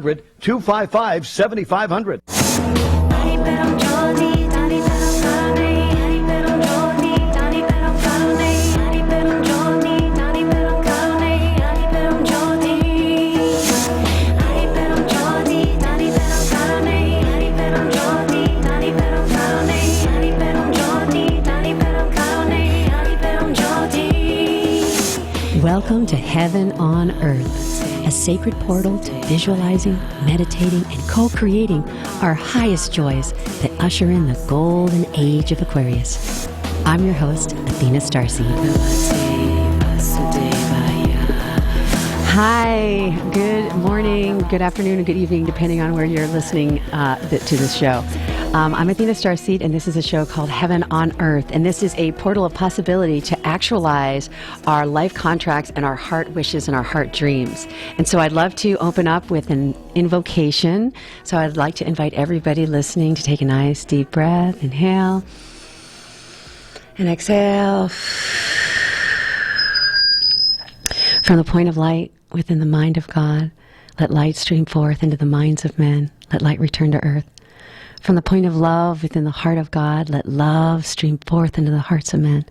255-7500. Welcome to Heaven on Earth, a sacred portal to visualizing, meditating, and co-creating our highest joys that usher in the golden age of Aquarius. I'm your host, Athena StarSeed. Hi, good morning, good afternoon, and good evening, depending on where you're listening to this show. I'm Athena StarSeed, and this is a show called Heaven on Earth, and this is a portal of possibility to actualize our life contracts and our heart wishes and our heart dreams. And so I'd love to open up with an invocation. So I'd like to invite everybody listening to take a nice deep breath, inhale, and exhale. From the point of light within the mind of God, let light stream forth into the minds of men. Let light return to earth. From the point of love within the heart of God, let love stream forth into the hearts of men.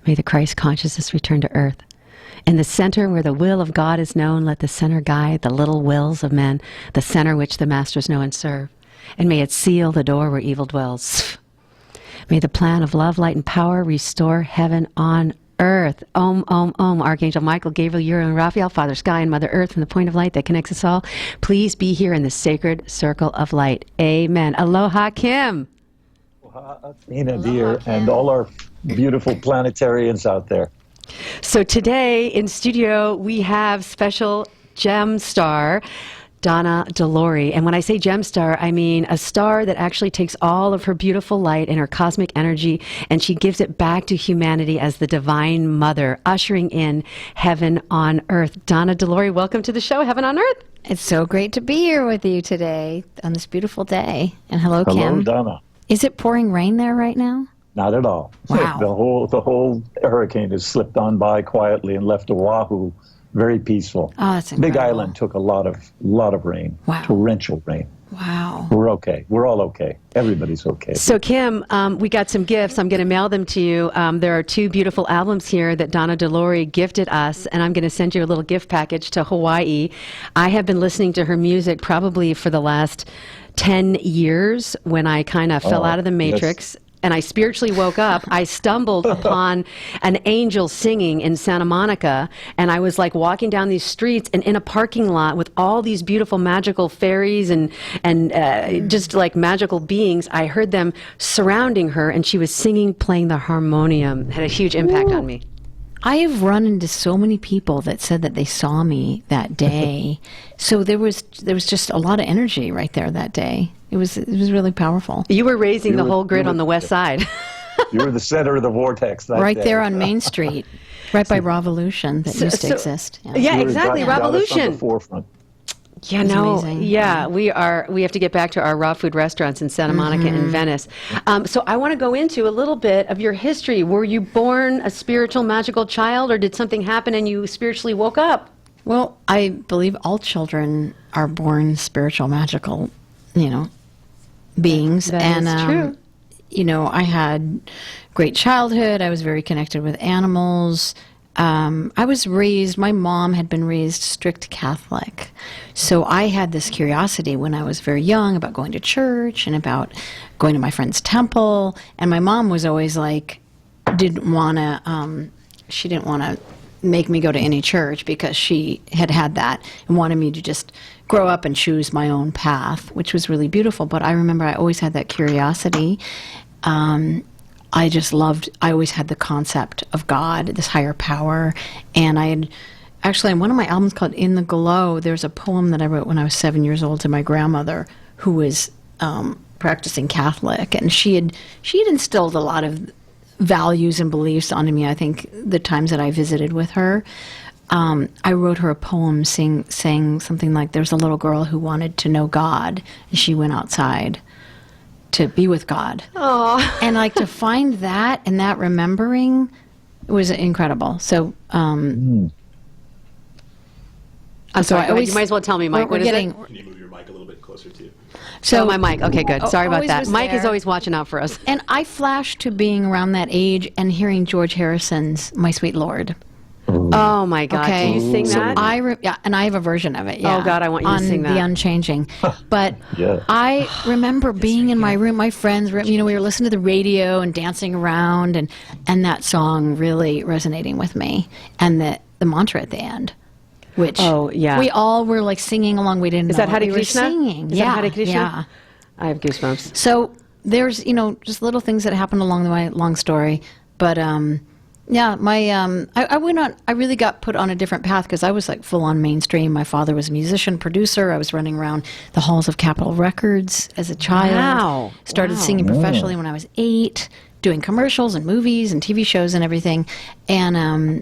May the Christ consciousness return to earth. In the center where the will of God is known, let the center guide the little wills of men, the center which the masters know and serve. And may it seal the door where evil dwells. May the plan of love, light, and power restore heaven on earth. Om, Om, Om. Archangel Michael, Gabriel, Uriel, and Raphael, Father Sky, and Mother Earth, from the point of light that connects us all, please be here in the sacred circle of light. Amen. Aloha, Kim. Aloha, Athena, dear, and all our beautiful planetarians out there. So today in studio we have special gem star Donna De Lory. And when I say gem star, I mean a star that actually takes all of her beautiful light and her cosmic energy and she gives it back to humanity as the divine mother, ushering in heaven on earth. Donna De Lory, welcome to the show, Heaven on Earth. It's so great to be here with you today on this beautiful day. And hello, Kim. Hello, Donna. Is it pouring rain there right now? Not at all. Wow. The whole hurricane has slipped on by quietly and left Oahu very peaceful. Oh, that's incredible. Big Island took a lot of rain. Wow. Torrential rain. Wow. We're okay. We're all okay. Everybody's okay. So, Kim, we got some gifts. I'm going to mail them to you. There are two beautiful albums here that Donna De Lory gifted us, and I'm going to send you a little gift package to Hawaii. I have been listening to her music probably for the last 10 years when I kind of fell out of the matrix. Yes. And I spiritually woke up. I stumbled upon an angel singing in Santa Monica, and I was like walking down these streets and in a parking lot with all these beautiful magical fairies and just like magical beings. I heard them surrounding her, and she was singing, playing the harmonium. It had a huge impact on me. I have run into so many people that said that they saw me that day. So there was just a lot of energy right there that day. It was really powerful. You were raising the whole grid on the west side. You were the center of the vortex that right day. there on Main Street, right by Revolution that used to exist. Yeah, exactly, Revolution. On the forefront. Yeah, no, yeah, we have to get back to our raw food restaurants in Santa Monica and Venice. So I want to go into a little bit of your history. Were you born a spiritual, magical child, or did something happen and you spiritually woke up? Well, I believe all children are born spiritual, magical, beings. That is true. I had great childhood. I was very connected with animals. My mom had been raised strict Catholic. So I had this curiosity when I was very young about going to church and about going to my friend's temple. And my mom was always like, she didn't want to make me go to any church because she had that and wanted me to just grow up and choose my own path, which was really beautiful. But I remember I always had that curiosity. I always had the concept of God, this higher power. And on one of my albums called In the Glow, there's a poem that I wrote when I was 7 years old to my grandmother, who was practicing Catholic. And she had instilled a lot of values and beliefs onto me, I think, the times that I visited with her. I wrote her a poem saying something like, there's a little girl who wanted to know God, and she went outside to be with God. Aww. And like to find that and that remembering was incredible. So, I'm sorry, you might as well tell me, Mike. What is it? Can you move your closer to you. So my mic. Okay, good. Sorry about always that. was Mike is there. always watching out for us. And I flashed to being around that age and hearing George Harrison's "My Sweet Lord." Oh my God! Okay, Do you sing so that? yeah, and I have a version of it. Yeah. Oh, God, I want you to on sing that. The Unchanging. But Yeah. I remember being in my room, my friends' room. You know, we were listening to the radio and dancing around, and that song really resonating with me, and the mantra at the end, which we all were like singing along. We didn't. Is know that what Hare we Krishna? were singing. Is Yeah, that Hare Krishna? yeah. I have goosebumps. So there's, just little things that happened along the way, long story. But yeah, I went on, I really got put on a different path because I was like full on mainstream. My father was a musician, producer. I was running around the halls of Capitol Records as a child. Wow. Started singing professionally when I was 8, doing commercials and movies and TV shows and everything. And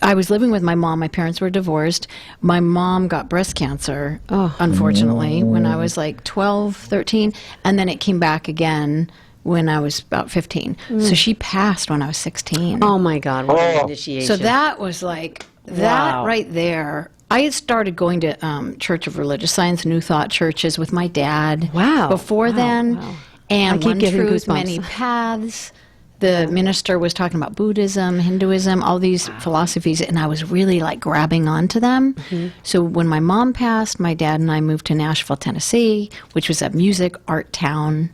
I was living with my mom. My parents were divorced. My mom got breast cancer, unfortunately, when I was like 12, 13. And then it came back again when I was about 15. So she passed when I was 16. Oh my God! What an initiation. So that was like, that Wow. right there. I had started going to Church of Religious Science, New Thought churches with my dad. Wow. Before Wow. then. Wow. And I keep One getting Truth, goosebumps. Many Paths. The minister was talking about Buddhism, Hinduism, all these philosophies, and I was really like grabbing onto them. Mm-hmm. So when my mom passed, my dad and I moved to Nashville, Tennessee, which was a music art town.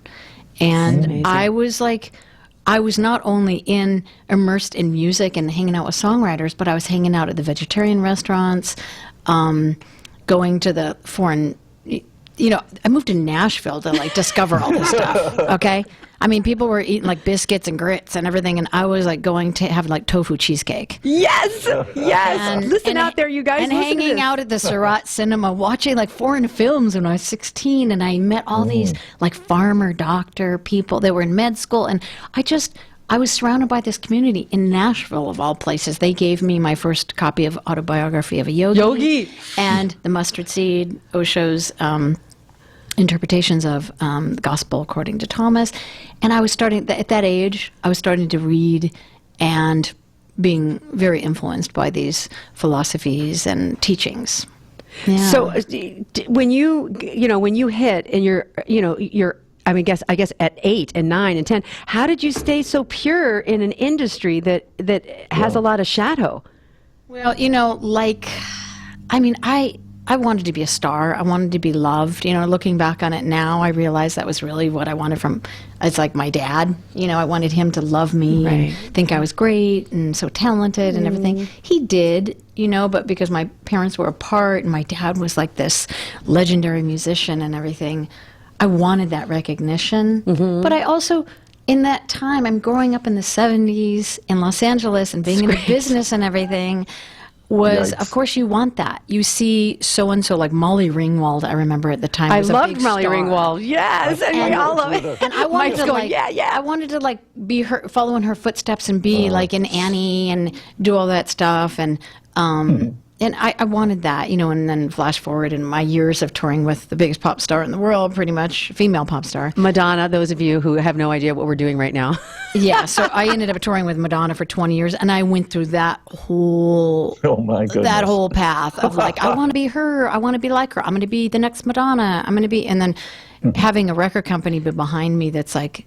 And I was like, I was not only immersed in music and hanging out with songwriters, but I was hanging out at the vegetarian restaurants, going to the foreign. I moved to Nashville to like discover all this stuff. Okay, I mean, people were eating like biscuits and grits and everything, and I was like going to have like tofu cheesecake. Yes, yes. Listen out there, you guys. And Listen to hanging this. out at the Surratt Cinema, watching like foreign films when I was 16, and I met all these like farmer, doctor people that were in med school, and I was surrounded by this community in Nashville, of all places. They gave me my first copy of Autobiography of a Yogi. And the Mustard Seed, Osho's interpretations of the Gospel according to Thomas. And I was starting, at that age, I was starting to read and being very influenced by these philosophies and teachings. Yeah. So when you hit and you're I mean, I guess at 8 and 9 and 10, how did you stay so pure in an industry that has a lot of shadow? Well, I wanted to be a star. I wanted to be loved. Looking back on it now, I realize that was really what I wanted it's like my dad. I wanted him to love me and think I was great and so talented and everything. He did, but because my parents were apart and my dad was like this legendary musician and everything, I wanted that recognition. But I also, in that time, I'm growing up in the 70s in Los Angeles and being in the business and everything, was, of course, you want that. You see so-and-so like Molly Ringwald, I remember at the time. I was a loved big Molly star. Ringwald. Yes, and we all love it. And I wanted to going, I wanted to like be her, follow in her footsteps and be like in Annie and do all that stuff. And I wanted that, and then flash forward in my years of touring with the biggest pop star in the world, pretty much, female pop star. Madonna, those of you who have no idea what we're doing right now. Yeah, so I ended up touring with Madonna for 20 years, and I went through that whole that whole path of like, I want to be her, I want to be like her, I'm going to be the next Madonna, I'm going to be, and then having a record company be behind me that's like,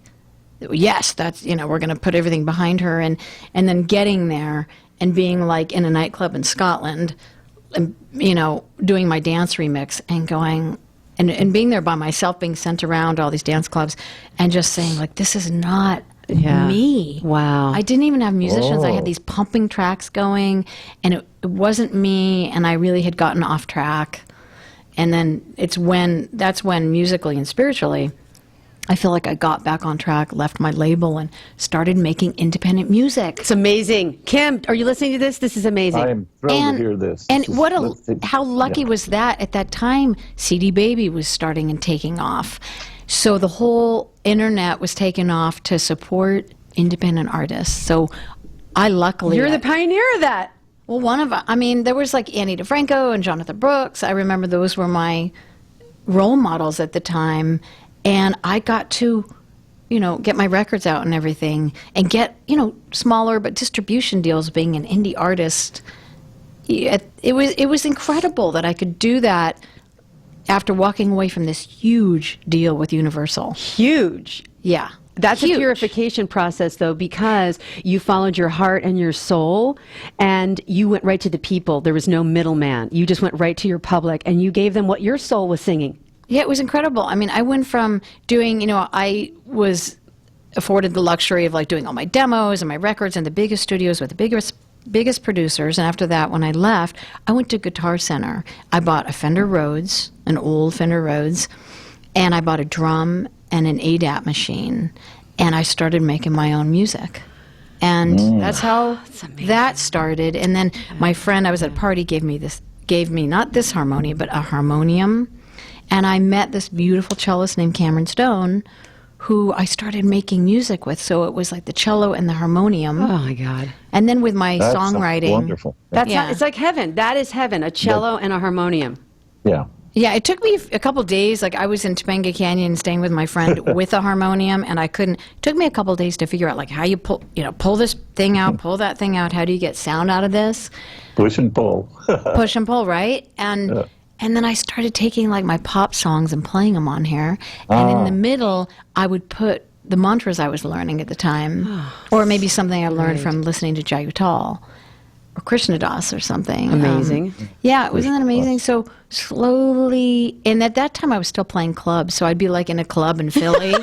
yes, that's, we're going to put everything behind her, and then getting there and being like in a nightclub in Scotland, and, doing my dance remix and going, and being there by myself, being sent around all these dance clubs and just saying like, this is not me. Wow. I didn't even have musicians. I had these pumping tracks going, and it wasn't me, and I really had gotten off track. And then that's when musically and spiritually, I feel like I got back on track, left my label, and started making independent music. It's amazing. Kim, are you listening to this? This is amazing. I am thrilled to hear this. And how lucky was that at that time? CD Baby was starting and taking off. So the whole internet was taken off to support independent artists. So I luckily... You're the pioneer of that. Well, there was like Annie DeFranco and Jonathan Brooks. I remember those were my role models at the time. And I got to, get my records out and everything and get, smaller but distribution deals being an indie artist. It was incredible that I could do that after walking away from this huge deal with Universal. Huge. Yeah. That's Huge. a purification process, though, because you followed your heart and your soul, and you went right to the people. There was no middleman. You just went right to your public, and you gave them what your soul was singing. Yeah, it was incredible. I mean, I went from doing, I was afforded the luxury of like doing all my demos and my records in the biggest studios with the biggest producers. And after that, when I left, I went to Guitar Center. I bought a Fender Rhodes, an old Fender Rhodes, and I bought a drum and an ADAT machine. And I started making my own music. And that's how that started. And then my friend, I was at a party, gave me not this harmonium, but a harmonium. And I met this beautiful cellist named Cameron Stone, who I started making music with. So it was like the cello and the harmonium. Oh, my God. And then with my songwriting. Wonderful. It's like heaven. That is heaven, a cello and a harmonium. Yeah. Yeah, it took me a couple days. Like, I was in Topanga Canyon staying with my friend with a harmonium, and it took me a couple days to figure out, like, how you pull this thing out, pull that thing out. How do you get sound out of this? Push and pull. Push and pull, right? And then I started taking, like, my pop songs and playing them on here. And in the middle, I would put the mantras I was learning at the time, or maybe something I learned from listening to Jayutal or Krishnadas or something. Amazing. Yeah, wasn't that amazing? So slowly, and at that time I was still playing clubs, so I'd be like in a club in Philly,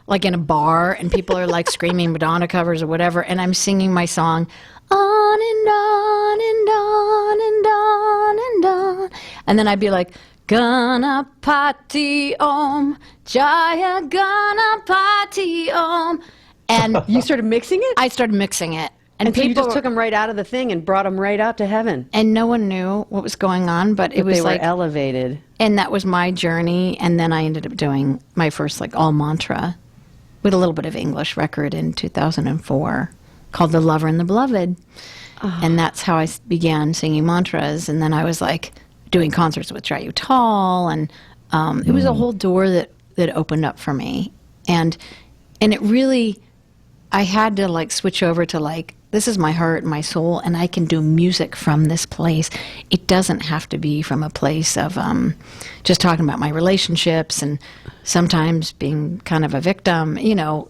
like in a bar, and people are like screaming Madonna covers or whatever, and I'm singing my song, on and on and on and on and on, and then I'd be like, Ganapati Om, Jaya Ganapati Om, and You started mixing it? I started mixing it. And so you people just took them right out of the thing and brought them right out to heaven. and no one knew what was going on, but it was They were like, elevated. and that was my journey. And then I ended up doing my first like all mantra with a little bit of English record in 2004 called The Lover and the Beloved. And that's how I began singing mantras. And then I was like doing concerts with Jayutal, and it was a whole door that opened up for me. And it really, I had to like switch over to like, this is my heart and my soul, and I can do music from this place. It doesn't have to be from a place of just talking about my relationships and sometimes being kind of a victim,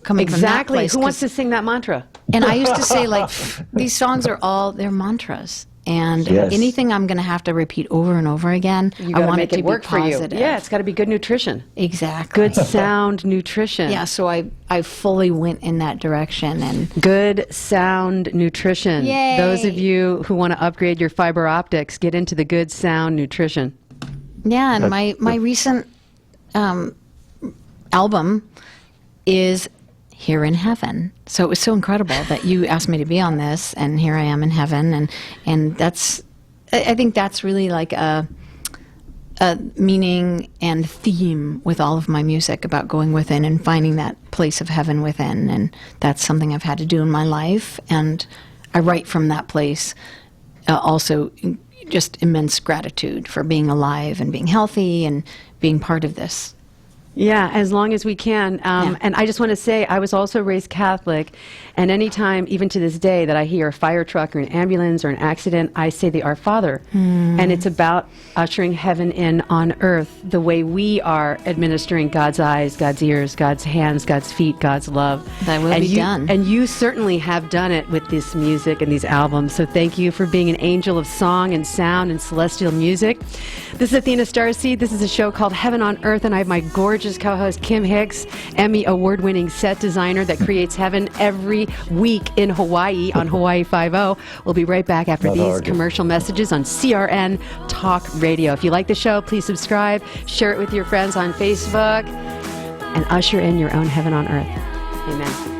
coming from that place. Who wants to sing that mantra? And I used to say, like, these songs are they're mantras. And anything I'm going to have to repeat over and over again, I want it to work be for you. positive. Yeah, it's got to be good nutrition. Exactly. Good sound nutrition. Yeah, so I fully went in that direction. And Good sound nutrition. Yay. Those of you who want to upgrade your fiber optics, get into the good sound nutrition. yeah, and my recent album is Here in Heaven. So it was so incredible that you asked me to be on this, and here I am in heaven, and that's, I think that's really like a meaning and theme with all of my music about going within and finding that place of heaven within, and that's something I've had to do in my life, and I write from that place also just immense gratitude for being alive and being healthy and being part of this. Yeah, as long as we can. And I just want to say, I was also raised Catholic, and anytime, even to this day, that I hear a fire truck or an ambulance or an accident, I say the Our Father. And it's about ushering heaven in on earth the way we are administering God's eyes, God's ears, God's hands, God's feet, God's love. That will be done. And you certainly have done it with this music and these albums. So thank you for being an angel of song and sound and celestial music. This is Athena StarSeed. This is a show called Heaven on Earth, and I have my gorgeous co-host Kim Hix, Emmy Award-winning set designer that creates heaven every week in Hawaii on Hawaii 5-0. We'll be right back after these commercial messages on CRN Talk Radio. If you like the show, please subscribe, share it with your friends on Facebook, and usher in your own heaven on earth. Amen.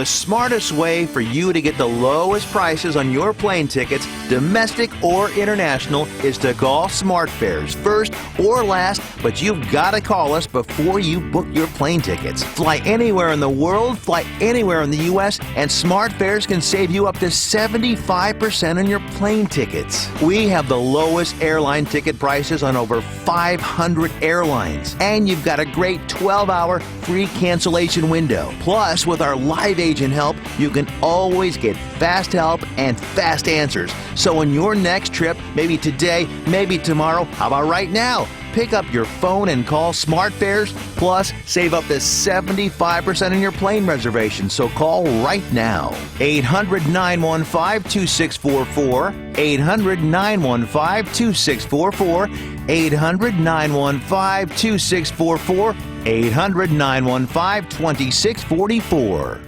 The smartest way for you to get the lowest prices on your plane tickets, domestic or international, is to call SmartFares first or last, but you've got to call us before you book your plane tickets. Fly anywhere in the world, fly anywhere in the U.S., and SmartFares can save you up to 75% on your plane tickets. We have the lowest airline ticket prices on over 500 airlines, and you've got a great 12-hour free cancellation window. Plus, with our live agent help, you can always get fast help and fast answers. So on your next trip, maybe today, maybe tomorrow, how about right now? Pick up your phone and call SmartFares, plus save up to 75% on your plane reservation. So call right now. 800-915-2644, 800-915-2644, 800-915-2644, 800-915-2644.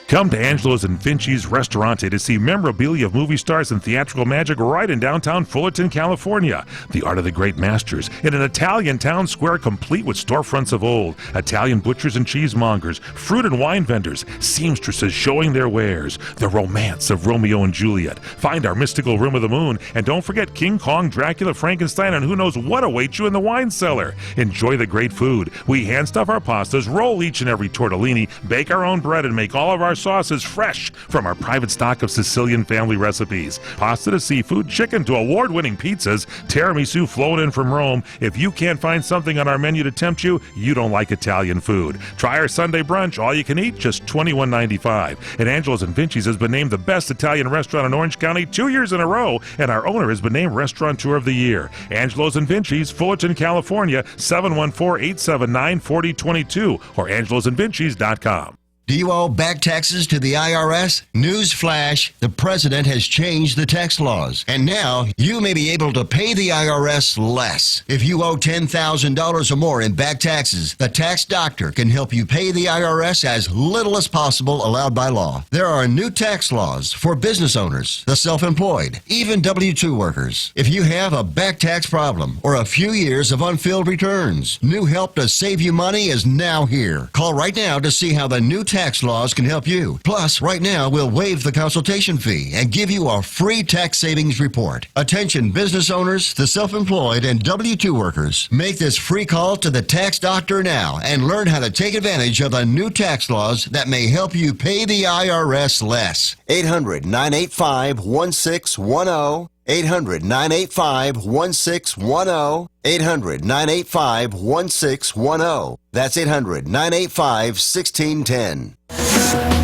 Come to Angelo's and Finchie's Restaurante to see memorabilia of movie stars and theatrical magic right in downtown Fullerton, California. The Art of the Great Masters in an Italian town square complete with storefronts of old, Italian butchers and cheesemongers, fruit and wine vendors, seamstresses showing their wares, the romance of Romeo and Juliet. Find our mystical Room of the Moon, and don't forget King Kong, Dracula, Frankenstein, and who knows what awaits you in the wine cellar. Enjoy the great food. We hand stuff our pastas, roll each and every tortellini, bake our own bread, and make all of our sauces fresh from our private stock of Sicilian family recipes. Pasta to seafood, chicken to award-winning pizzas, tiramisu flown in from Rome. If you can't find something on our menu to tempt you, you don't like Italian food. Try our Sunday brunch, all you can eat, just $21.95. And Angelo's and Finchie's has been named the best Italian restaurant in Orange County 2 years in a row, and our owner has been named Restaurateur of the Year. Angelo's and Finchie's, Fullerton, California, 714-879-4022 or angelosandvinchis.com. Do you owe back taxes to the IRS? News flash, the president has changed the tax laws, and now you may be able to pay the IRS less. If you owe $10,000 or more in back taxes, the tax doctor can help you pay the IRS as little as possible allowed by law. There are new tax laws for business owners, the self-employed, even W-2 workers. If you have a back tax problem or a few years of unfilled returns, new help to save you money is now here. Call right now to see how the new tax laws can help you. Plus, right now, we'll waive the consultation fee and give you a free tax savings report. Attention business owners, the self-employed, and W-2 workers. Make this free call to the tax doctor now and learn how to take advantage of the new tax laws that may help you pay the IRS less. 800-985-1610. 800-985-1610. 800-985-1610. That's 800-985-1610.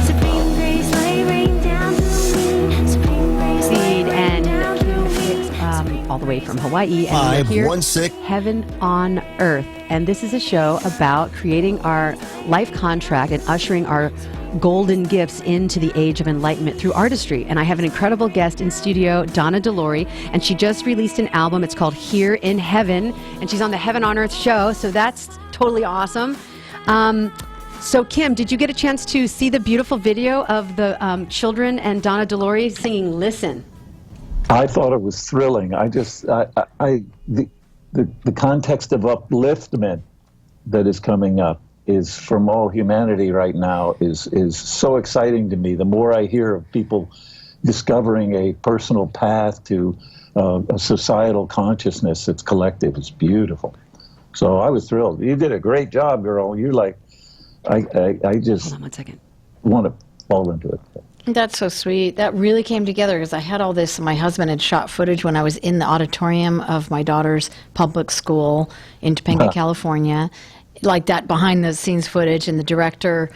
Supreme grace lay rain down to me. Supreme grace lay rain down to me. Kim Hix, all the way from Hawaii, and we're here, Heaven on Earth. And this is a show about creating our life contract and ushering our golden gifts into the age of enlightenment through artistry. And I have an incredible guest in studio, Donna De Lory, and she just released an album. It's called Here in Heaven, and she's on the Heaven on Earth show, so that's totally awesome. So Kim, did you get a chance to see the beautiful video of the children and Donna De Lory singing Listen? I thought it was thrilling. The context of upliftment that is coming up is from all humanity right now is so exciting to me. The more I hear of people discovering a personal path to a societal consciousness that's collective, it's beautiful. So I was thrilled. You did a great job, girl. You're like, I just Hold on 1 second. want to fall into it. That's so sweet. That really came together because I had all this. My husband had shot footage when I was in the auditorium of my daughter's public school in Topanga, California, like that behind the scenes footage. And the director,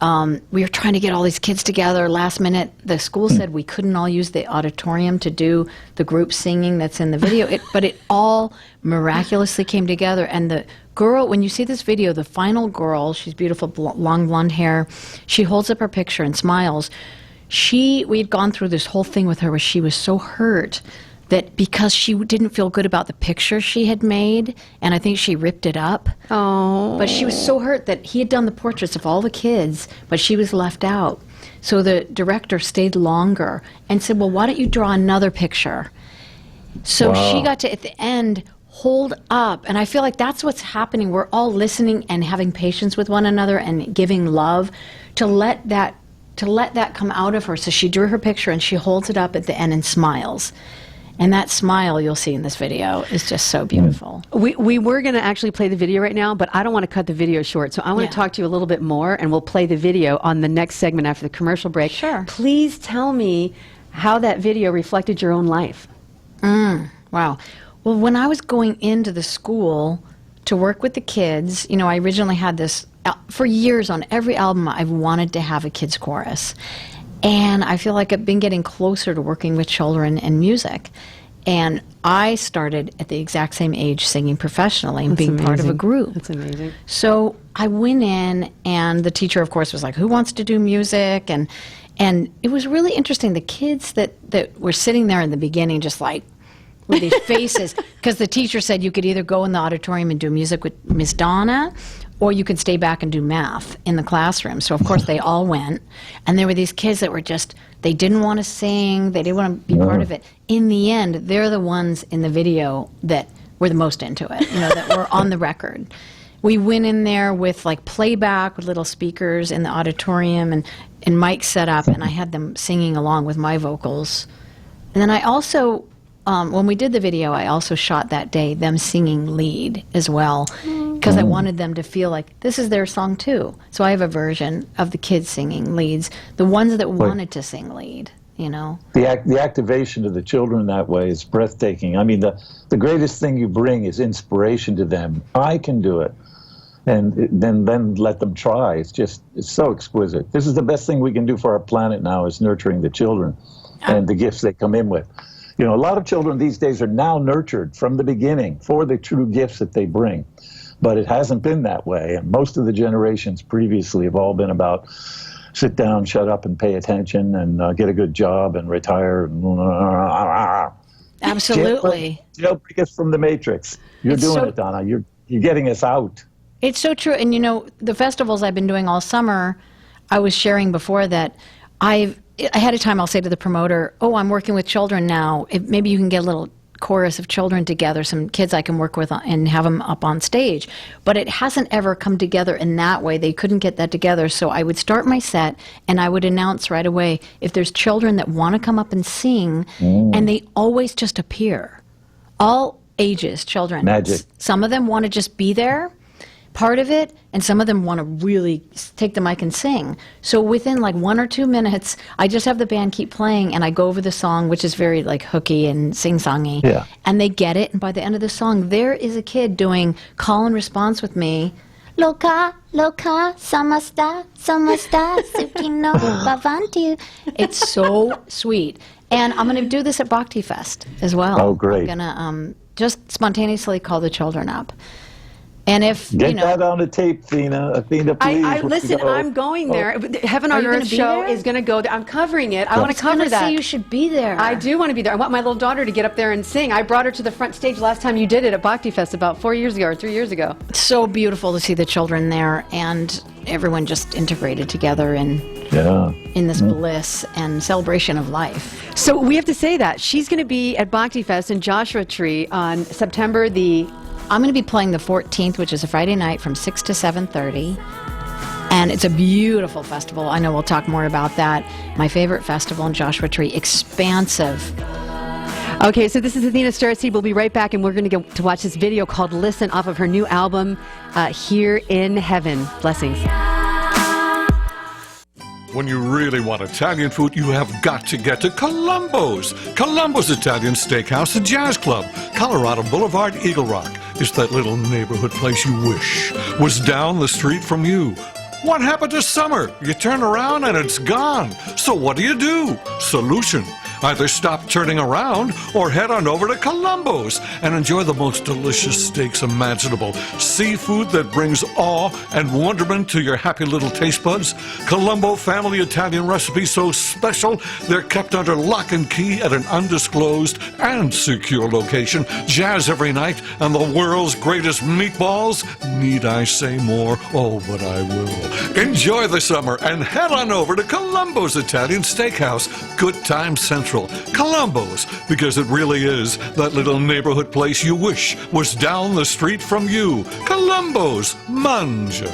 we were trying to get all these kids together. Last minute, the school said we couldn't all use the auditorium to do the group singing that's in the video. But it all miraculously came together. And the girl, when you see this video, the final girl, she's beautiful, long blonde hair. She holds up her picture and smiles. We had gone through this whole thing with her where she was so hurt that because she didn't feel good about the picture she had made, and I think she ripped it up. Oh. But she was so hurt that he had done the portraits of all the kids, but she was left out. So the director stayed longer and said, well, why don't you draw another picture? So she got to, at the end, hold up. And I feel like that's what's happening. We're all listening and having patience with one another and giving love to let that come out of her. So she drew her picture and she holds it up at the end and smiles. And that smile you'll see in this video is just so beautiful. We were going to actually play the video right now, but I don't want to cut the video short. So I want to talk to you a little bit more, and we'll play the video on the next segment after the commercial break. Sure. Please tell me how that video reflected your own life. Wow. Well, when I was going into the school to work with the kids, you know, I originally had this, for years on every album, I've wanted to have a kids chorus. And I feel like I've been getting closer to working with children and music. And I started at the exact same age singing professionally and being part of a group. That's amazing. So I went in, and the teacher, of course, was like, who wants to do music? And it was really interesting. The kids that were sitting there in the beginning just like, with these faces, because the teacher said you could either go in the auditorium and do music with Miss Donna, or you could stay back and do math in the classroom. So, of course, they all went. And there were these kids that were just, they didn't want to sing, they didn't want to be part of it. In the end, they're the ones in the video that were the most into it, you know, that were on the record. We went in there with, like, playback with little speakers in the auditorium and mics set up, and I had them singing along with my vocals. And then I also... when we did the video, I also shot that day them singing lead as well, because I wanted them to feel like this is their song too. So I have a version of the kids singing leads, the ones that wanted to sing lead, you know. The activation of the children that way is breathtaking. I mean, the greatest thing you bring is inspiration to them. I can do it. And then let them try. It's so exquisite. This is the best thing we can do for our planet now, is nurturing the children and the gifts they come in with. You know, a lot of children these days are now nurtured from the beginning for the true gifts that they bring. But it hasn't been that way. And most of the generations previously have all been about sit down, shut up, and pay attention, and get a good job, and retire. Absolutely. Jailbreak us from the Matrix. You're doing it, Donna. You're getting us out. It's so true. And, you know, the festivals I've been doing all summer, I was sharing before that ahead of time, I'll say to the promoter, oh, I'm working with children now. Maybe you can get a little chorus of children together, some kids I can work with and have them up on stage. But it hasn't ever come together in that way. They couldn't get that together. So I would start my set, and I would announce right away if there's children that want to come up and sing, and they always just appear. All ages, children. Magic. Some of them want to just be there, part of it, and some of them want to really take the mic and sing. So within like 1 or 2 minutes, I just have the band keep playing, and I go over the song, which is very like hooky and sing-songy, and they get it, and by the end of the song, there is a kid doing call and response with me. Loca, loca, samasta, samasta, sukino, bavantu. It's so sweet. And I'm going to do this at Bhakti Fest as well. Oh, great. I'm going to just spontaneously call the children up. And if Get that on the tape, Athena, please. Listen, I'm going there. Heaven on Earth show is going to go there. I'm covering it. I want to cover that. Say you should be there. I do want to be there. I want my little daughter to get up there and sing. I brought her to the front stage last time you did it at Bhakti Fest about 4 years ago or 3 years ago. It's so beautiful to see the children there and everyone just integrated together in this bliss and celebration of life. So we have to say that she's going to be at Bhakti Fest in Joshua Tree on September the... I'm going to be playing the 14th, which is a Friday night from 6 to 7:30. And it's a beautiful festival. I know we'll talk more about that. My favorite festival in Joshua Tree, expansive. Okay, so this is Athena StarSeed. We'll be right back, and we're going to go to watch this video called Listen off of her new album, Here in Heaven. Blessings. When you really want Italian food, you have got to get to Columbo's. Columbo's Italian Steakhouse and Jazz Club, Colorado Boulevard, Eagle Rock. It's that little neighborhood place you wish was down the street from you. What happened to summer? You turn around and it's gone. So what do? Solution. Either stop turning around or head on over to Columbo's and enjoy the most delicious steaks imaginable. Seafood that brings awe and wonderment to your happy little taste buds. Columbo family Italian recipes so special they're kept under lock and key at an undisclosed and secure location. Jazz every night and the world's greatest meatballs. Need I say more? Oh, but I will. Enjoy the summer and head on over to Columbo's Italian Steakhouse. Good Time Central. natural. Columbo's, because it really is that little neighborhood place you wish was down the street from you. Columbo's, mange.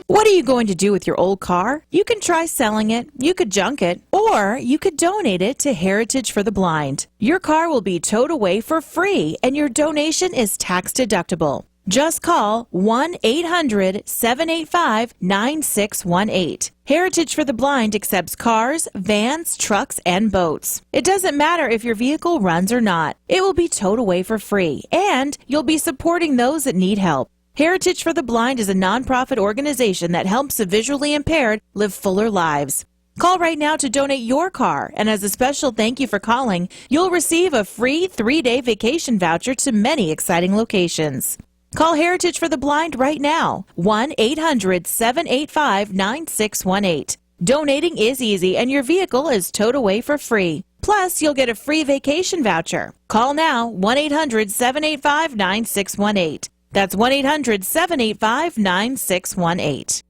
What are you going to do with your old car? You can try selling it, you could junk it, or you could donate it to Heritage for the Blind. Your car will be towed away for free, and your donation is tax deductible. Just call 1-800-785-9618. Heritage for the Blind accepts cars, vans, trucks, and boats. It doesn't matter if your vehicle runs or not. It will be towed away for free, and you'll be supporting those that need help. Heritage for the Blind is a nonprofit organization that helps the visually impaired live fuller lives. Call right now to donate your car, and as a special thank you for calling, you'll receive a free 3-day vacation voucher to many exciting locations. Call Heritage for the Blind right now, 1-800-785-9618. Donating is easy, and your vehicle is towed away for free. Plus, you'll get a free vacation voucher. Call now, 1-800-785-9618. That's 1-800-785-9618.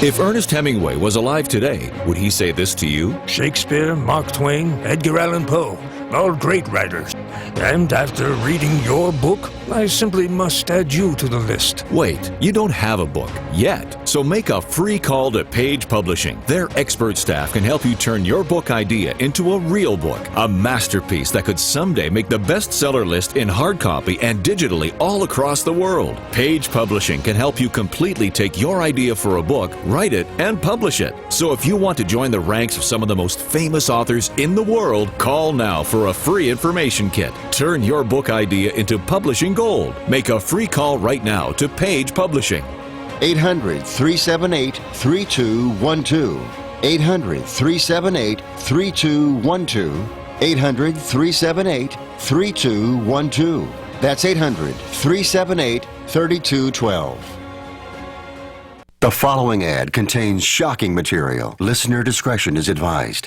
If Ernest Hemingway was alive today, would he say this to you? Shakespeare, Mark Twain, Edgar Allan Poe, all great writers. And after reading your book, I simply must add you to the list. Wait, you don't have a book yet. So make a free call to Page Publishing. Their expert staff can help you turn your book idea into a real book, a masterpiece that could someday make the bestseller list in hard copy and digitally all across the world. Page Publishing can help you completely take your idea for a book, write it, and publish it. So if you want to join the ranks of some of the most famous authors in the world, call now for a free information kit. Turn your book idea into publishing gold. Make a free call right now to Page Publishing. 800-378-3212. 800-378-3212. 800-378-3212. That's 800-378-3212. The following ad contains shocking material. Listener discretion is advised.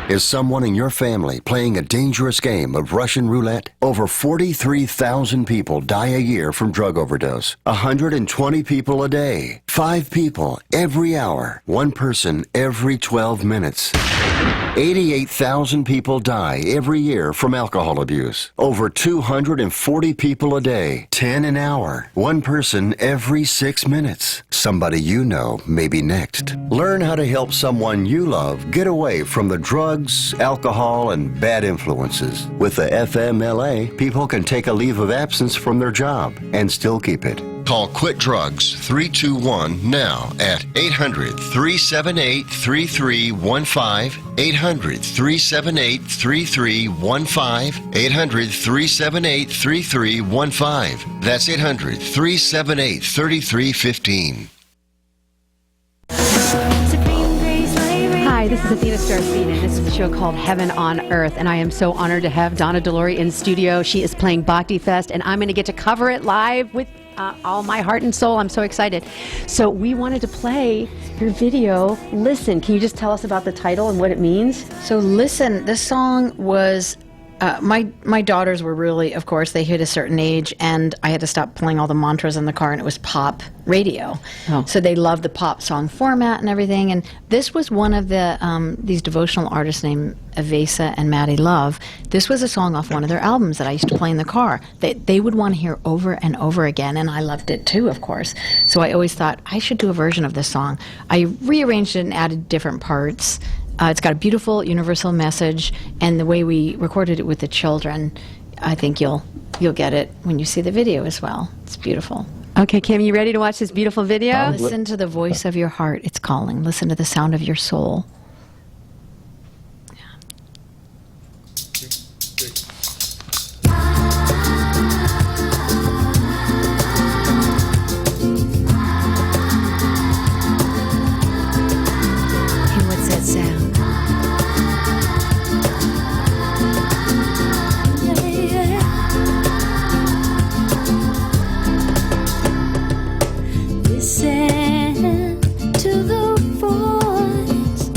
Is someone in your family playing a dangerous game of Russian roulette? Over 43,000 people die a year from drug overdose. 120 people a day. 5 people every hour. 1 person every 12 minutes. 88,000 people die every year from alcohol abuse. Over 240 people a day. 10 an hour. 1 person every 6 minutes. Somebody you know may be next. Learn how to help someone you love get away from the drugs, alcohol, and bad influences. With the FMLA, people can take a leave of absence from their job and still keep it. Call Quit Drugs 321 now at 800-378-3315, 800-378-3315, 800-378-3315. That's 800-378-3315. Hi, this is Athena StarSeed, and this is a show called Heaven on Earth, and I am so honored to have Donna De Lory in studio. She is playing Bhakti Fest, and I'm going to get to cover it live with all my heart and soul. I'm so excited. So we wanted to play your video, Listen. Can you just tell us about the title and what it means? So Listen, this song was, my daughters were really, of course, they hit a certain age, and I had to stop playing all the mantras in the car, and it was pop radio. Oh. So they loved the pop song format and everything, and this was one of the, these devotional artists named Avesa and Maddie Love. This was a song off one of their albums that I used to play in the car. They would want to hear over and over again, and I loved it too, of course. So I always thought, I should do a version of this song. I rearranged it and added different parts. It's got a beautiful universal message, and the way we recorded it with the children, I think you'll get it when you see the video as well. It's beautiful. Okay, Kim, you ready to watch this beautiful video? Listen to the voice of your heart. It's calling. Listen to the sound of your soul. Hey, what's that sound? Listen to the voice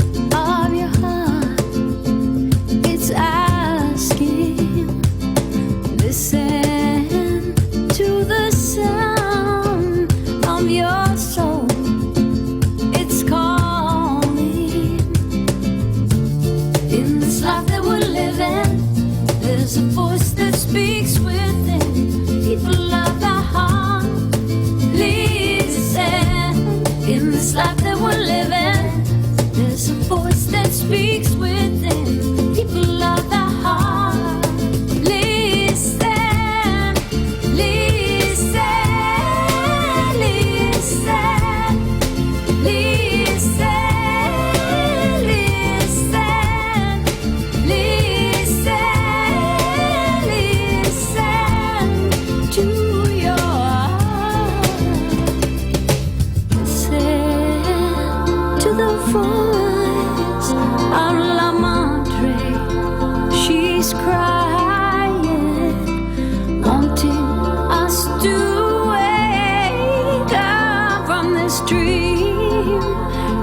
dream,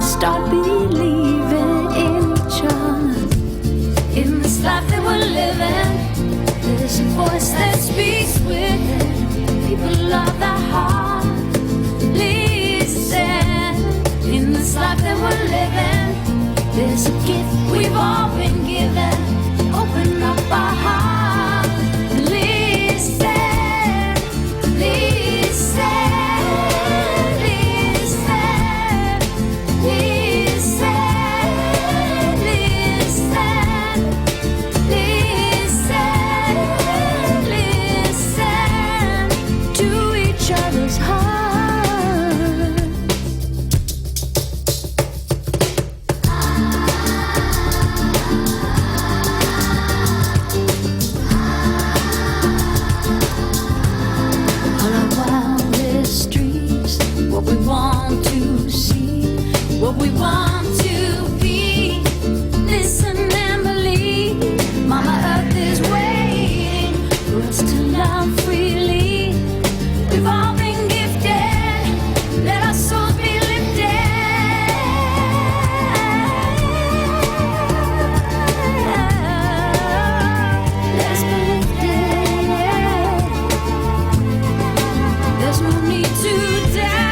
start believing in each other. In this life that we're living, there's a voice that speaks within. People of the heart, listen. In this life that we're living, there's a gift we've all been given. Open up our heart, listen, listen, listen, listen, listen, listen to each other's heart. What we want to see, what we want to be. Listen and believe, Mama Earth is waiting for us to love freely. We've all been gifted, let our souls be lifted. Let us be lifted. There's no need to doubt.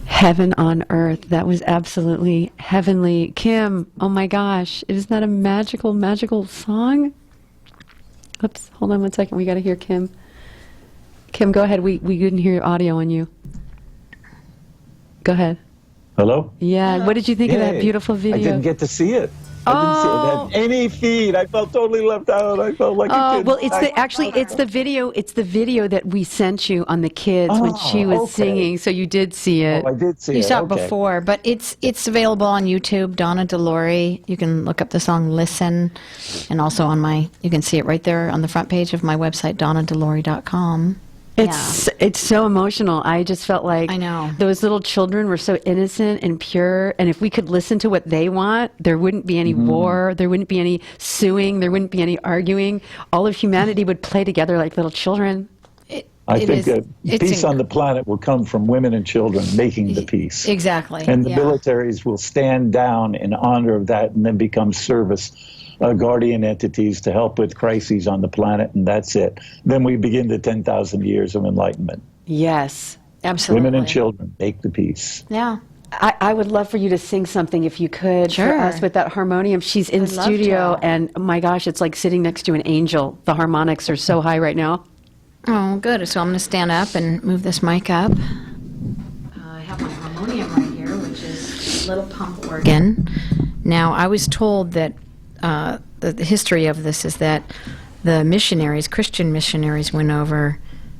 Heaven on earth. That was absolutely heavenly. Kim, oh my gosh, isn't that a magical, magical song? Oops, hold on one second. We got to hear Kim. Kim, go ahead. We didn't hear audio on you. Go ahead. Hello? Yeah, what did you think of that beautiful video? I didn't get to see it. I didn't see it had any feed. I felt totally left out. I felt like a kid. Well, it's the video. It's the video that we sent you on the kids when she was singing. So you did see it. Oh, I did see it. You saw it before, but it's available on YouTube. Donna De Lory. You can look up the song "Listen," and also on you can see it right there on the front page of my website, donnadelory.com. It's so emotional. I just felt like those little children were so innocent and pure, and if we could listen to what they want, there wouldn't be any war, there wouldn't be any suing, there wouldn't be any arguing. All of humanity would play together like little children. I think peace on the planet will come from women and children making the peace. Exactly. And the militaries will stand down in honor of that and then become service guardian entities to help with crises on the planet, and that's it. Then we begin the 10,000 years of enlightenment. Yes. Absolutely. Women and children make the piece. Yeah. I would love for you to sing something if you could for Sure. us with that harmonium. She's in I'd love studio, to. and my gosh, it's like sitting next to an angel. The harmonics are so high right now. Oh, good. So I'm going to stand up and move this mic up. I have my harmonium right here, which is a little pump organ. Now, I was told that the history of this is that the missionaries, Christian missionaries, went over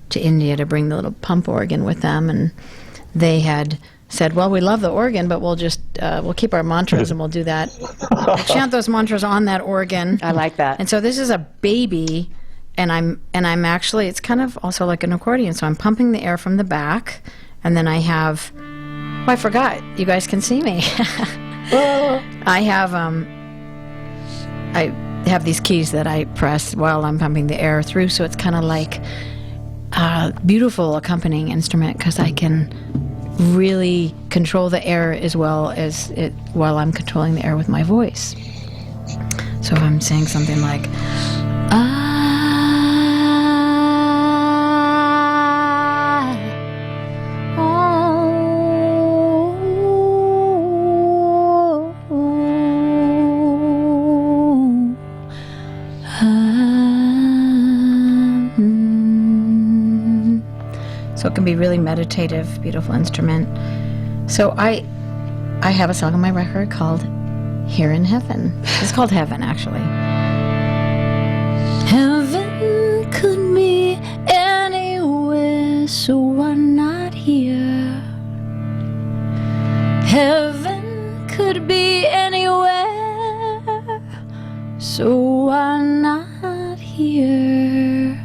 to India to bring the little pump organ with them, and they had said, well, we love the organ, but we'll just we'll keep our mantras and we'll do that. Chant those mantras on that organ. I like that. And so this is a baby, and I'm actually, it's kind of also like an accordion. So I'm pumping the air from the back, and then I have, oh, I forgot. You guys can see me. I have these keys that I press while I'm pumping the air through, so it's kind of like a beautiful accompanying instrument because I can really control the air as well as it while I'm controlling the air with my voice. So I'm saying something like so it can be really meditative, beautiful instrument. So I have a song on my record called Here in Heaven. It's called Heaven, actually. Heaven could be anywhere, so why not here? Heaven could be anywhere, so why not here?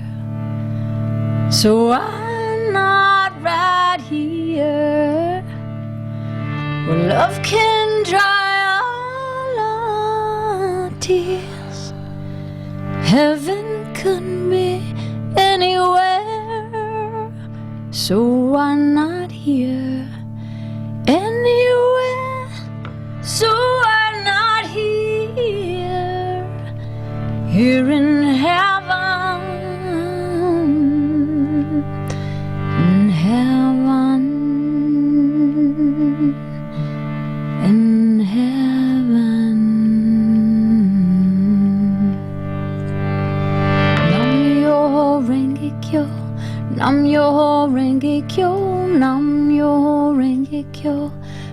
So why not right here, where love can dry all our tears? Heaven could be anywhere, so why not here? Anywhere, so why not here? Here in heaven. In heaven, Nam-myoho Renge-kyo, Nam-myoho Renge-kyo, Nam-myoho Renge-kyo,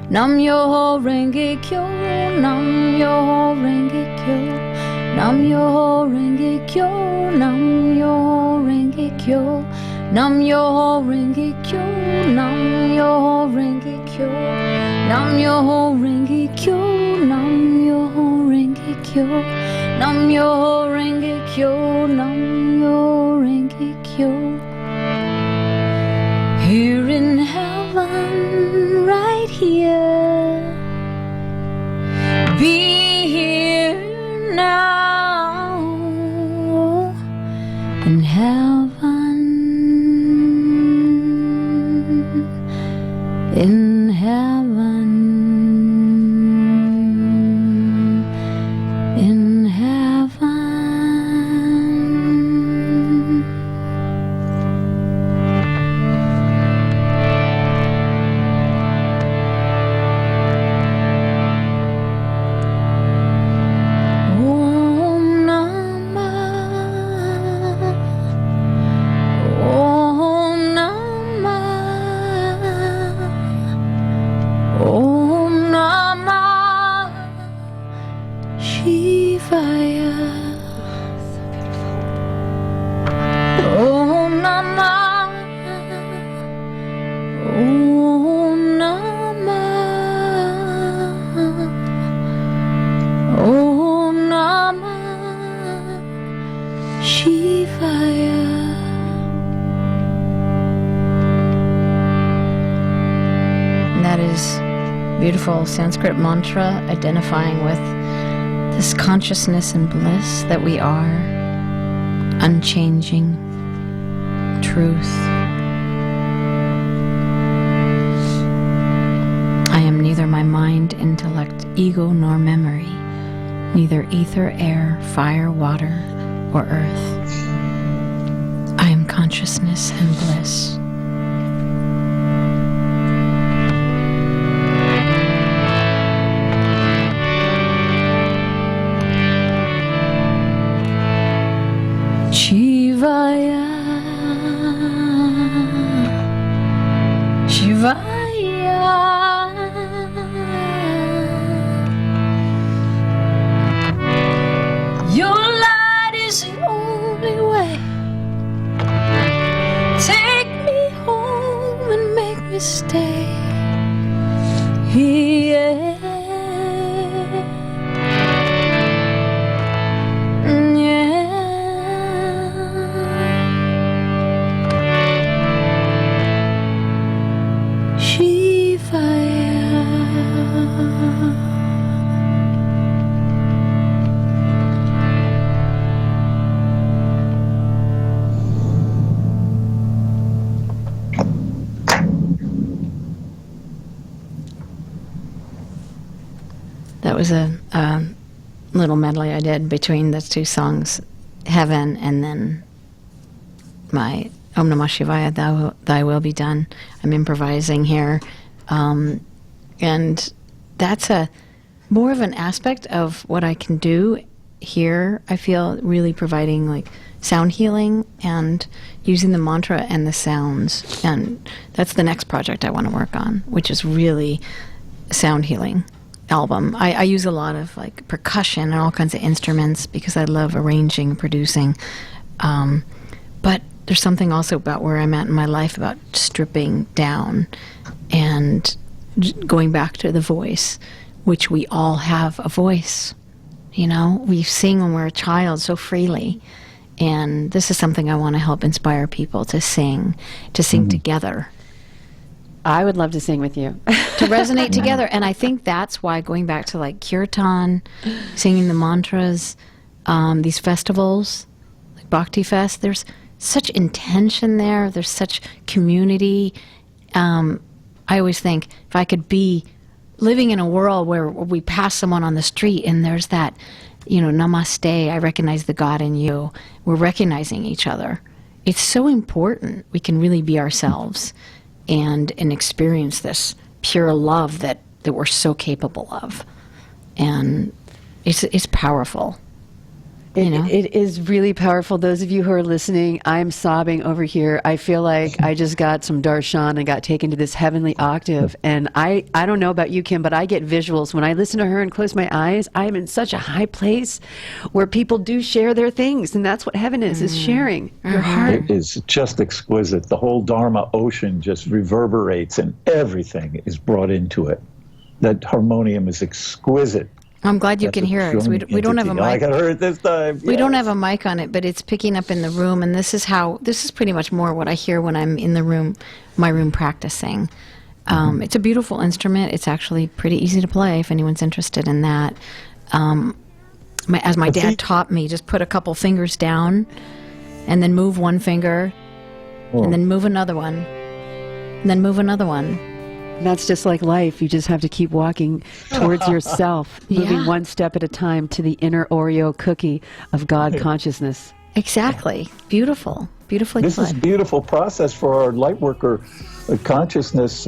Nam-myoho Renge-kyo, Nam-myoho Renge-kyo, Nam-myoho Renge-kyo, Nam-myoho Renge-kyo, Nam-myoho Renge-kyo, Nam-myoho Renge-kyo, Nam-myoho Renge-kyo, Nam-myoho Renge-kyo, Nam-myoho Renge-kyo, Nam-myoho Renge-kyo. Here in heaven, right here, be here now, in heaven, in heaven, in heaven. Om Namah, Om Namah, Om Namah Shivaya. Om Namah, Om Namah, Om Namah Shivaya. And that is beautiful Sanskrit mantra identifying with this consciousness and bliss that we are, unchanging truth. I am neither my mind, intellect, ego, nor memory, neither ether, air, fire, water, or earth. I am consciousness and bliss. stay. Yeah. That was a little medley I did between the two songs, Heaven and then my Om Namah Shivaya, Thy Will Be Done. I'm improvising here. And that's more of an aspect of what I can do here. I feel really providing like sound healing and using the mantra and the sounds. And that's the next project I want to work on, which is really sound healing album. I use a lot of like percussion and all kinds of instruments because I love arranging and producing. But there's something also about where I'm at in my life about stripping down and going back to the voice, which we all have a voice. You know, we sing when we're a child so freely. And this is something I want to help inspire people to sing together. I would love to sing with you. To resonate together. And I think that's why going back to like kirtan, singing the mantras, these festivals, like Bhakti Fest, there's such intention there. There's such community. I always think if I could be living in a world where we pass someone on the street and there's that, namaste, I recognize the God in you. We're recognizing each other. It's so important. We can really be ourselves and experience this pure love that we're so capable of. And it's powerful. It is really powerful. Those of you who are listening, I'm sobbing over here. I feel like I just got some darshan and got taken to this heavenly octave. And I don't know about you, Kim, but I get visuals. When I listen to her and close my eyes, I'm in such a high place where people do share their things. And that's what heaven is sharing your heart. It is just exquisite. The whole Dharma ocean just reverberates and everything is brought into it. That harmonium is exquisite. I'm glad you can hear it because we don't have a mic. I can hear it this time. We don't have a mic on it, but it's picking up in the room, and this is pretty much more what I hear when I'm in the room, my room practicing. It's a beautiful instrument. It's actually pretty easy to play if anyone's interested in that. As my dad taught me, just put a couple fingers down, and then move one finger, and then move another one, and then move another one. That's just like life. You just have to keep walking towards yourself, moving one step at a time to the inner Oreo cookie of God consciousness. Exactly. Beautiful. Beautifully put. This is a beautiful process for our Lightworker consciousness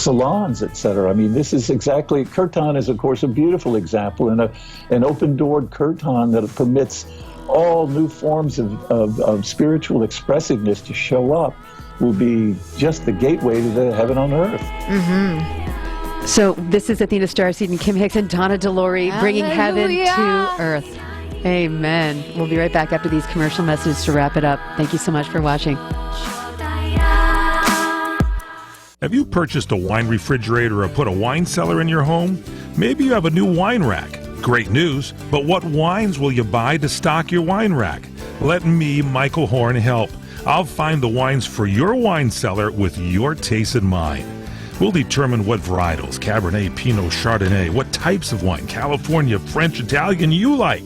salons, etc. I mean, this is exactly, kirtan is, of course, a beautiful example, and an open-doored kirtan that permits all new forms of spiritual expressiveness to show up will be just the gateway to the heaven on earth. Mm-hmm. So this is Athena StarSeed and Kim Hix and Donna De Lory bringing heaven to earth. Amen. We'll be right back after these commercial messages to wrap it up. Thank you so much for watching. Have you purchased a wine refrigerator or put a wine cellar in your home? Maybe you have a new wine rack. Great news, but what wines will you buy to stock your wine rack? Let me, Michael Horn, help. I'll find the wines for your wine cellar with your taste in mind. We'll determine what varietals, Cabernet, Pinot, Chardonnay, what types of wine, California, French, Italian, you like.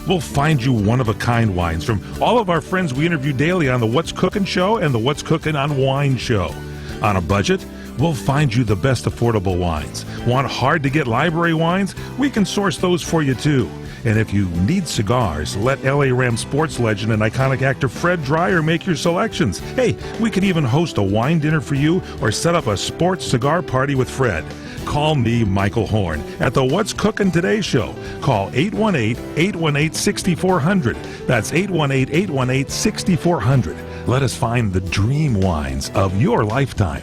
We'll find you one-of-a-kind wines from all of our friends we interview daily on the What's Cooking show and the What's Cooking on Wine show. On a budget, we'll find you the best affordable wines. Want hard-to-get library wines? We can source those for you, too. And if you need cigars, let L.A. Rams sports legend and iconic actor Fred Dreyer make your selections. Hey, we can even host a wine dinner for you or set up a sports cigar party with Fred. Call me, Michael Horn, at the What's Cooking Today show. Call 818-818-6400. That's 818-818-6400. Let us find the dream wines of your lifetime.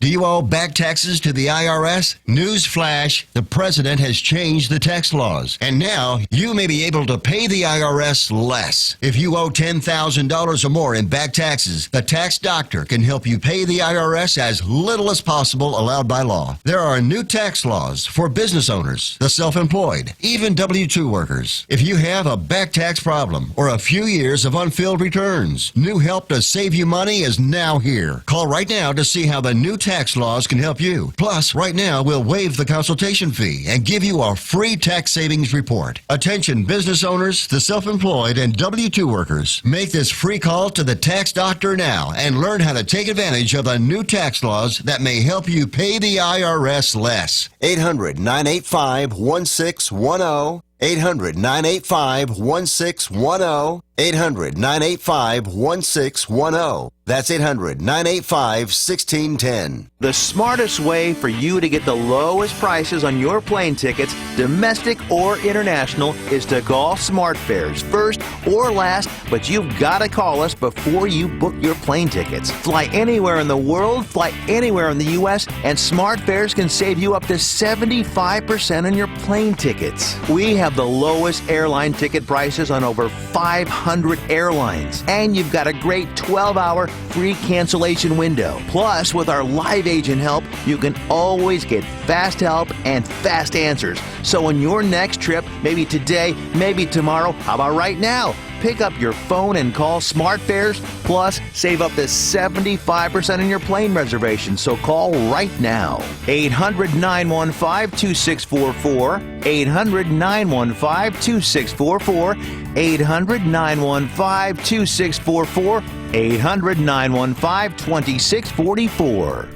Do you owe back taxes to the IRS? Newsflash, the president has changed the tax laws, and now you may be able to pay the IRS less. If you owe $10,000 or more in back taxes, the tax doctor can help you pay the IRS as little as possible allowed by law. There are new tax laws for business owners, the self-employed, even W-2 workers. If you have a back tax problem or a few years of unfilled returns, new help to save you money is now here. Call right now to see how the new tax laws can help you. Plus, right now, we'll waive the consultation fee and give you a free tax savings report. Attention business owners, the self-employed, and W-2 workers. Make this free call to the tax doctor now and learn how to take advantage of the new tax laws that may help you pay the IRS less. 800-985-1610. 800-985-1610. 800-985-1610. That's 800-985-1610. The smartest way for you to get the lowest prices on your plane tickets, domestic or international, is to call SmartFares first or last, but you've got to call us before you book your plane tickets. Fly anywhere in the world, fly anywhere in the U.S., and SmartFares can save you up to 75% on your plane tickets. We have the lowest airline ticket prices on over 500 airlines, and you've got a great 12-hour free cancellation window. Plus, with our live agent help, you can always get fast help and fast answers. So on your next trip, maybe today, maybe tomorrow, how about right now? Pick up your phone and call SmartFares, plus save up to 75% on your plane reservation. So call right now. 800-915-2644. 800-915-2644. 800-915-2644. 800-915-2644.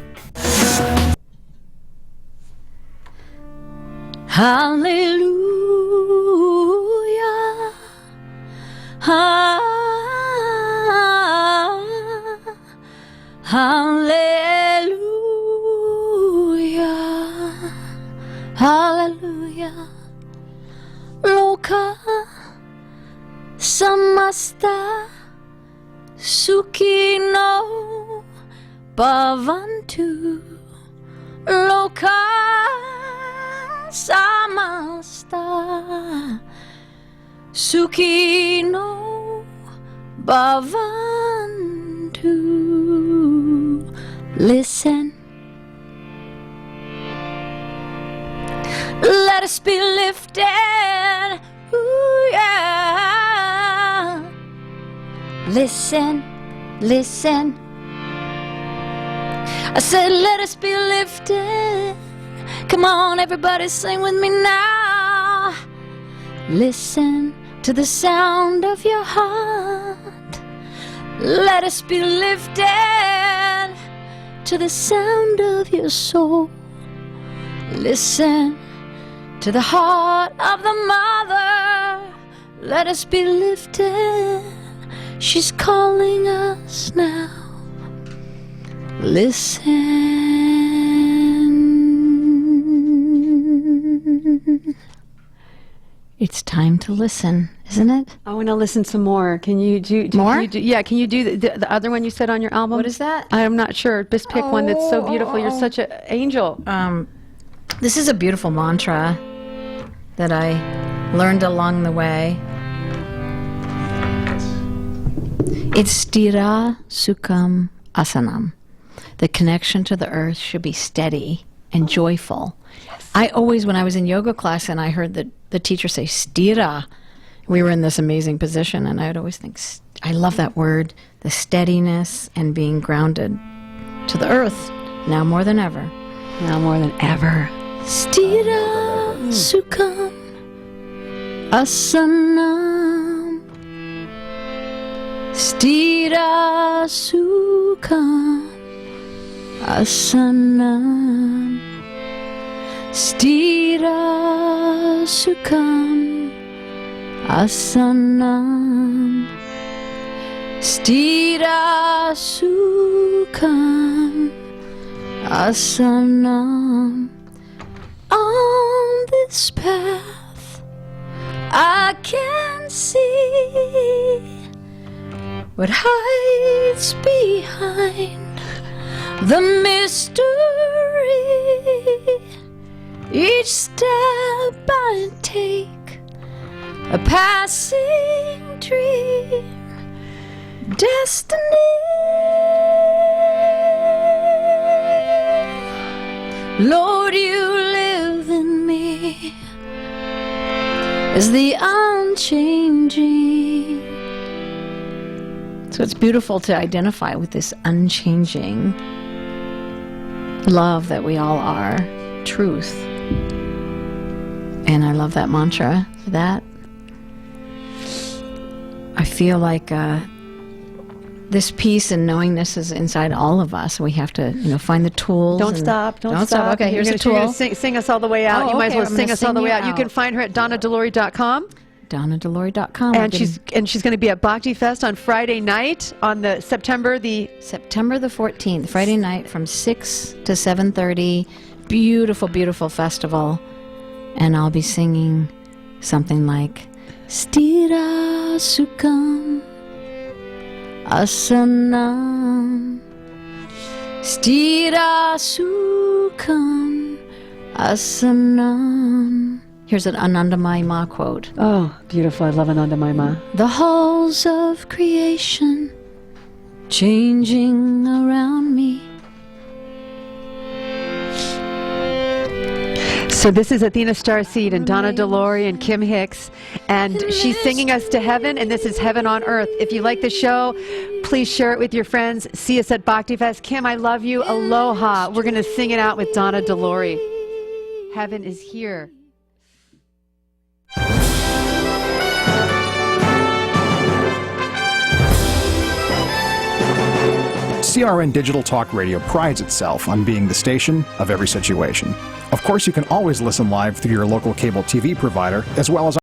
Hallelujah. Hallelujah. Hallelujah. Loka samasta sukhino bhavantu. Loka samasta sukhino bhavantu. Listen, let us be lifted. Ooh, yeah. Listen, listen. I said, let us be lifted. Come on, everybody, sing with me now. Listen to the sound of your heart. Let us be lifted to the sound of your soul. Listen to the heart of the mother. Let us be lifted. She's calling us now. Listen. It's time to listen, isn't it? I want to listen some more. Can you do more? Can you do the other one you said on your album? What is that? I'm not sure. Just pick one that's so beautiful. You're such an angel. This is a beautiful mantra that I learned along the way. It's Stira Sukham Asanam. The connection to the earth should be steady and joyful. Yes. I always, when I was in yoga class and I heard the teacher say Stira, we were in this amazing position, and I would always think, I love that word, the steadiness and being grounded to the earth, now more than ever. Now more than ever. Stira Sukham Asanam. Stira Sukham Asanam. Stira Sukham Asanam. Stira Sukham Asanam. On this path I can see what hides behind the mystery. Each step I take, a passing dream, destiny. Lord, you live in me as the unchanging. So it's beautiful to identify with this unchanging love that we all are, truth. And I love that mantra for that. I feel like this peace and knowingness is inside all of us. We have to, find the tools. Don't stop. Okay, here's a tool. You're going to sing us all the way out. Oh, you might as well okay, sing us all the way out. You can find her at DonnaDeLory.com. DonnaDeLory.com. And she's going to be at Bhakti Fest on Friday night on the September the 14th, Friday night from 6 to 7:30. Beautiful, beautiful festival. And I'll be singing something like Stira Sukam Asanam, Stira Sukam Asanam. Here's an Anandamayi Ma quote. Oh, beautiful. I love Anandamayi Ma. The halls of creation changing around me. So this is Athena StarSeed and Donna De Lory and Kim Hix, and she's singing us to heaven, and this is Heaven on Earth. If you like the show, please share it with your friends. See us at Bhakti Fest. Kim, I love you. Aloha. We're going to sing it out with Donna De Lory. Heaven is here. CRN Digital Talk Radio prides itself on being the station of every situation. Of course, you can always listen live through your local cable TV provider, as well as